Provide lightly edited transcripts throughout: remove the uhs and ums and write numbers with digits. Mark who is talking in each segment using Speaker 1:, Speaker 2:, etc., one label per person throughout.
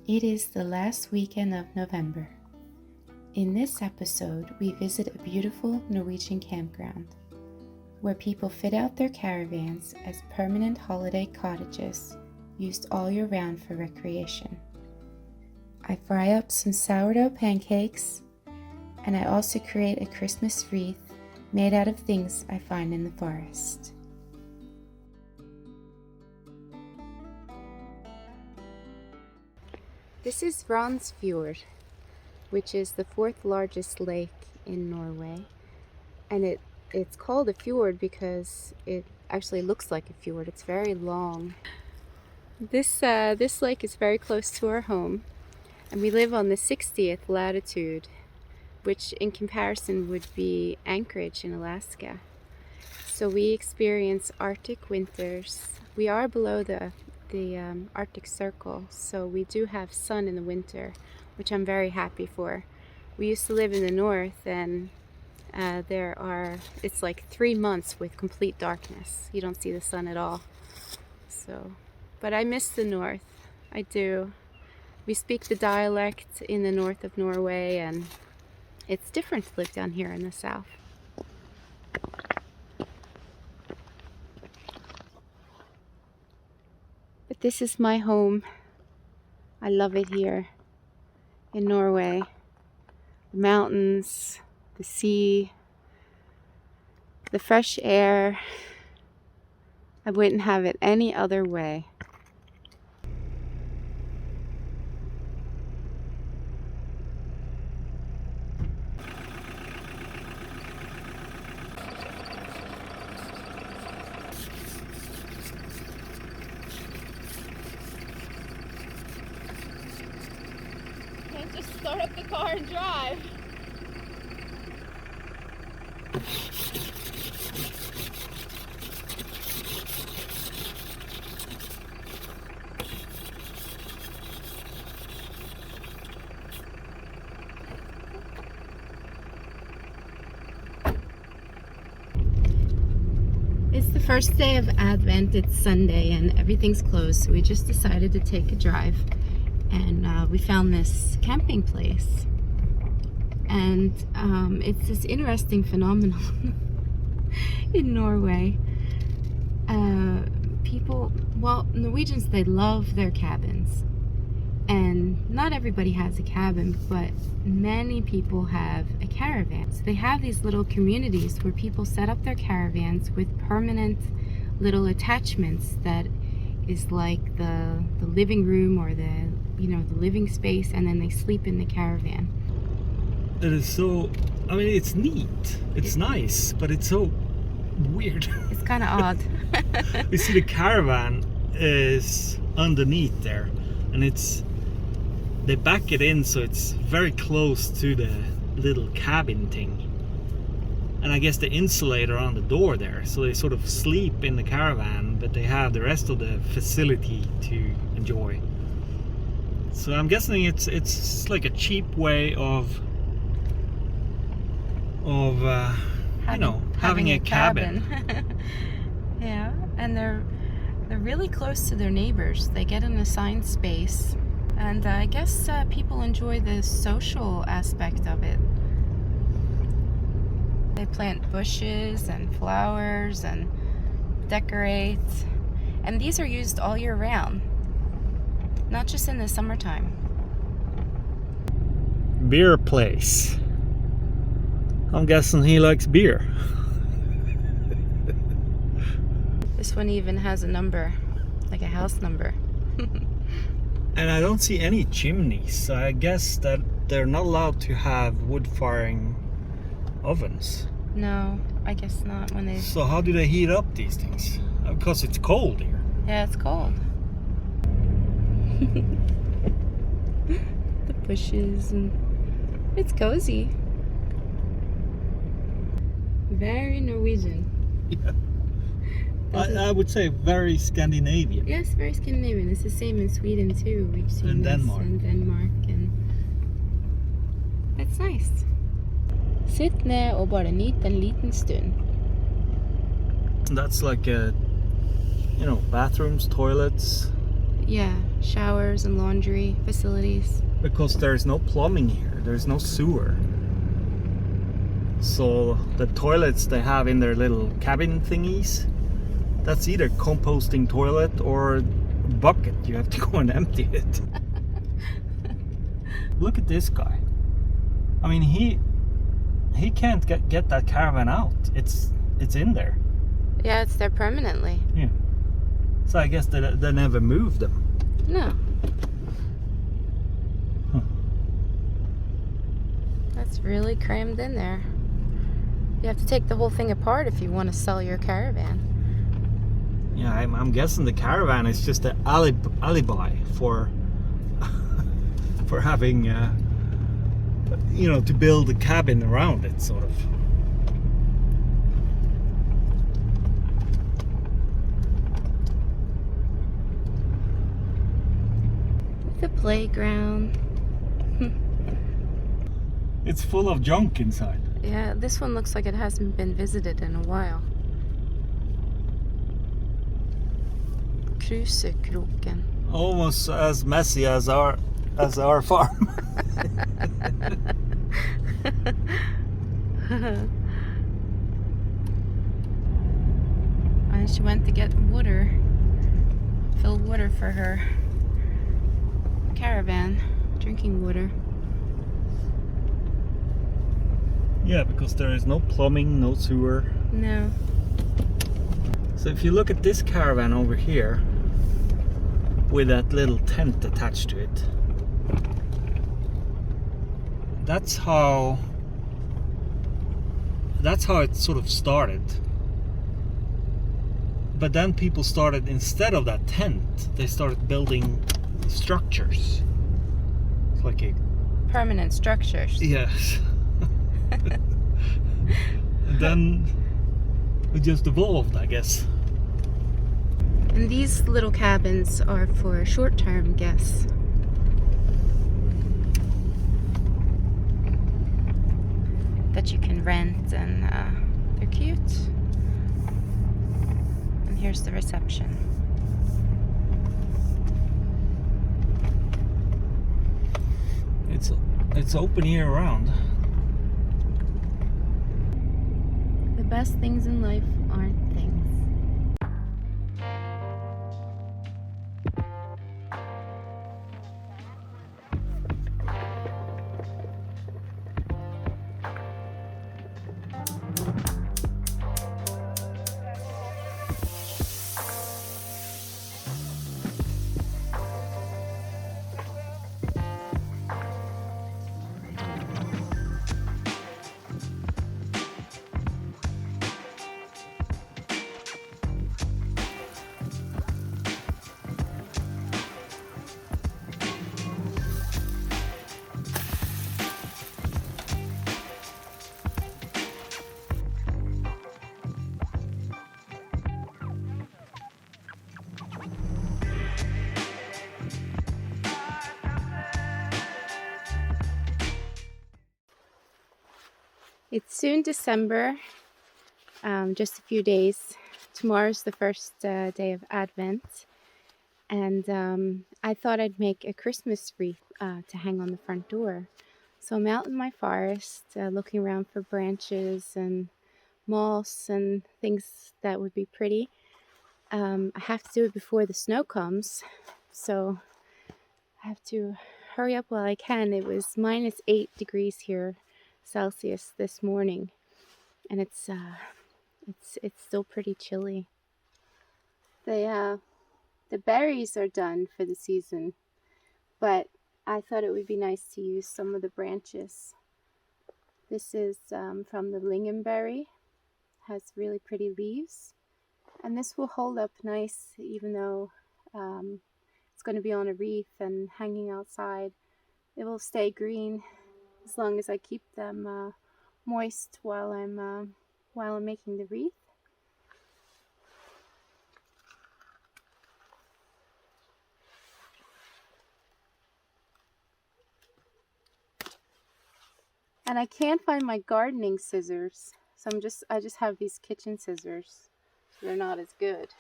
Speaker 1: It is the last weekend of November. In this episode, we visit a beautiful Norwegian campground where people fit out their caravans as permanent holiday cottages used all year round for recreation. I fry up some sourdough pancakes, and I also create a Christmas wreath made out of things I find in the forest. This is Fjord, which is the fourth largest lake in Norway, and it's called a fjord because it actually looks like a fjord. It's very long. This lake is very close to our home, and we live on the 60th latitude, which in comparison would be Anchorage in Alaska. So we experience Arctic winters. We are below the Arctic Circle, so we do have sun in the winter, which I'm very happy for. We used to live in the north, and it's like 3 months with complete darkness. You don't see the sun at all. But I miss the north. I do. We speak the dialect in the north of Norway, and it's different to live down here in the south. But this is my home. I love it here in Norway. The mountains, the sea, the fresh air. I wouldn't have it any other way. Can't just start up the car and drive. It's the first day of Advent. It's Sunday and everything's closed, so we just decided to take a drive, and we found this camping place, and it's this interesting phenomenon in Norway. Norwegians, they love their cabins, and not everybody has a cabin, but many people have a caravan. So they have these little communities where people set up their caravans with permanent little attachments that is like the living room or the living space, and then they sleep in the caravan.
Speaker 2: It is so, it's neat, it's nice, but it's so weird.
Speaker 1: It's kind of odd.
Speaker 2: You see, the caravan is underneath there, and they back it in so it's very close to the little cabin thing, and I guess the insulator on the door there, so they sort of sleep in the caravan, but they have the rest of the facility to enjoy. So I'm guessing it's like a cheap way of having a cabin.
Speaker 1: Yeah, and they're really close to their neighbors. They get an assigned space, and I guess people enjoy the social aspect of it. They plant bushes and flowers and decorate, and these are used all year round, not just in the summertime.
Speaker 2: Beer place. I'm guessing he likes beer.
Speaker 1: This one even has a number, like a house number.
Speaker 2: And I don't see any chimneys, so I guess that they're not allowed to have wood-firing ovens.
Speaker 1: No, I guess not.
Speaker 2: So how do they heat up these things? Because it's cold here.
Speaker 1: Yeah, it's cold. The bushes, and it's cozy. Very Norwegian.
Speaker 2: Yeah. I would say very Scandinavian.
Speaker 1: Yes, very Scandinavian. It's the same in Sweden too. We've seen
Speaker 2: and
Speaker 1: this
Speaker 2: Denmark.
Speaker 1: in Denmark, and it's nice. Sitt ned og bare nyt en liten stund.
Speaker 2: That's like bathrooms, toilets.
Speaker 1: Yeah, showers and laundry facilities.
Speaker 2: Because there's no plumbing here, there's no sewer. So the toilets they have in their little cabin thingies, that's either composting toilet or bucket. You have to go and empty it. Look at this guy. I mean, he can't get that caravan out. It's in there.
Speaker 1: Yeah, it's there permanently.
Speaker 2: Yeah. So I guess they never moved them.
Speaker 1: No.
Speaker 2: Huh.
Speaker 1: That's really crammed in there. You have to take the whole thing apart if you want to sell your caravan.
Speaker 2: Yeah, I'm guessing the caravan is just an alibi for for having to build a cabin around it, sort of.
Speaker 1: The playground.
Speaker 2: It's full of junk inside.
Speaker 1: Yeah, this one looks like it hasn't been visited in a while. Krusekroken.
Speaker 2: Almost as messy as our farm.
Speaker 1: And she went to get water, fill water for her caravan, drinking water.
Speaker 2: Yeah, because there is no plumbing, no sewer.
Speaker 1: No.
Speaker 2: So if you look at this caravan over here, with that little tent attached to it, that's how it sort of started. But then people started, instead of that tent, they started building structures. It's like a
Speaker 1: Permanent structures.
Speaker 2: yes. And then it just evolved, I guess.
Speaker 1: And these little cabins are for short-term guests. That you can rent, and they're cute. And here's the reception.
Speaker 2: It's open year round.
Speaker 1: The best things in life aren't things. It's soon December, just a few days. Tomorrow's the first day of Advent, and I thought I'd make a Christmas wreath to hang on the front door. So I'm out in my forest looking around for branches and moss and things that would be pretty. I have to do it before the snow comes, so I have to hurry up while I can. It was -8 degrees here Celsius this morning, and it's still pretty chilly. The berries are done for the season, but I thought it would be nice to use some of the branches. This is from the lingonberry, has really pretty leaves, and this will hold up nice even though it's going to be on a wreath and hanging outside. It will stay green as long as I keep them moist while I'm making the wreath. And I can't find my gardening scissors, so I just have these kitchen scissors. They're not as good.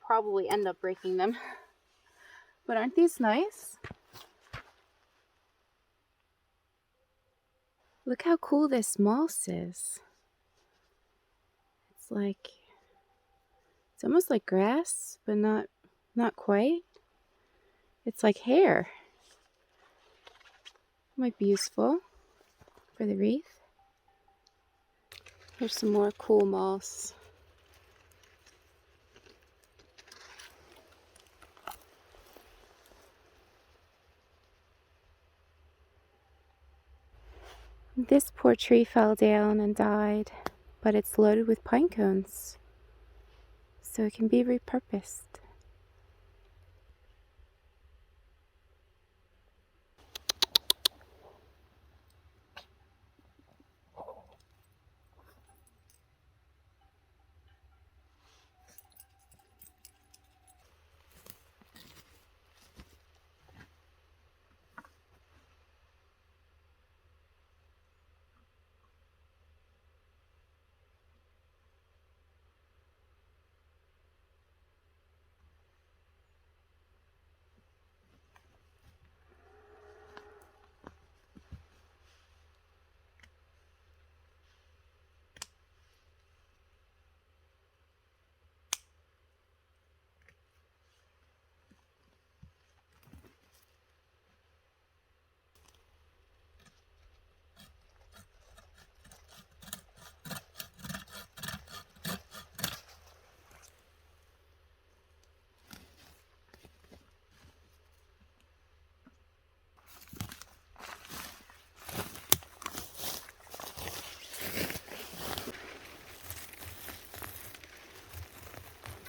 Speaker 1: Probably end up breaking them. But aren't these nice? Look how cool this moss is. It's almost like grass, but not quite. It's like hair. Might be useful for the wreath. Here's some more cool moss. This poor tree fell down and died, but it's loaded with pine cones, so it can be repurposed.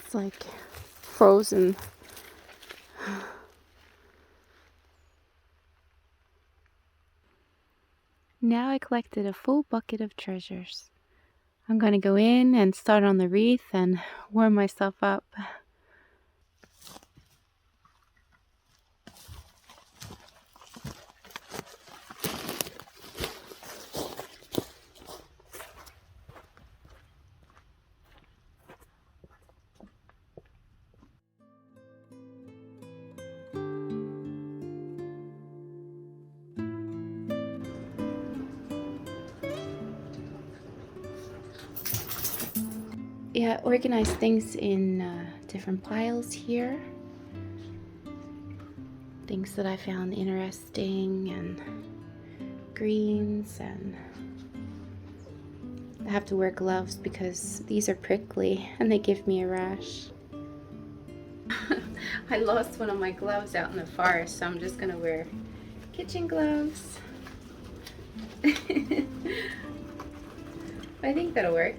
Speaker 1: It's like frozen. Now I collected a full bucket of treasures. I'm gonna go in and start on the wreath and warm myself up. Yeah, organize things in different piles here. Things that I found interesting and greens, and I have to wear gloves because these are prickly and they give me a rash. I lost one of my gloves out in the forest, so I'm just gonna wear kitchen gloves. I think that'll work.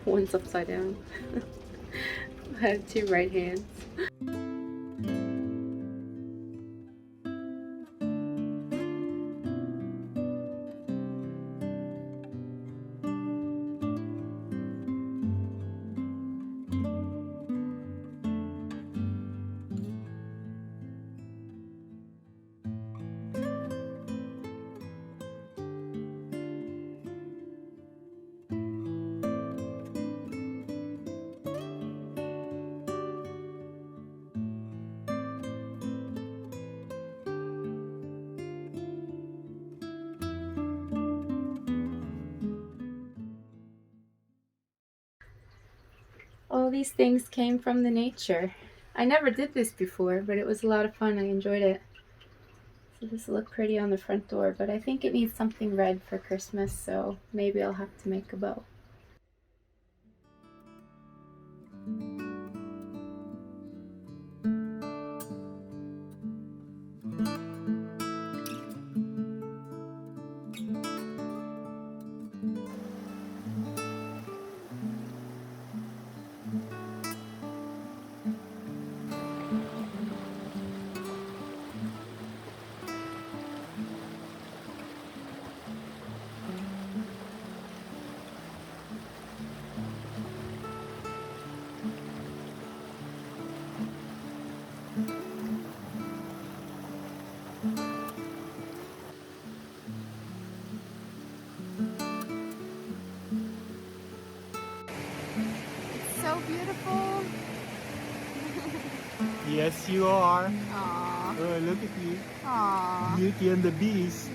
Speaker 1: One's upside down. I have two right hands. All these things came from the nature. I never did this before, but it was a lot of fun. I enjoyed it. So this will look pretty on the front door, but I think it needs something red for Christmas, so maybe I'll have to make a bow. So beautiful.
Speaker 2: Yes, you are.
Speaker 1: Aww.
Speaker 2: Oh, look at you.
Speaker 1: Aww.
Speaker 2: Beauty and the Beast.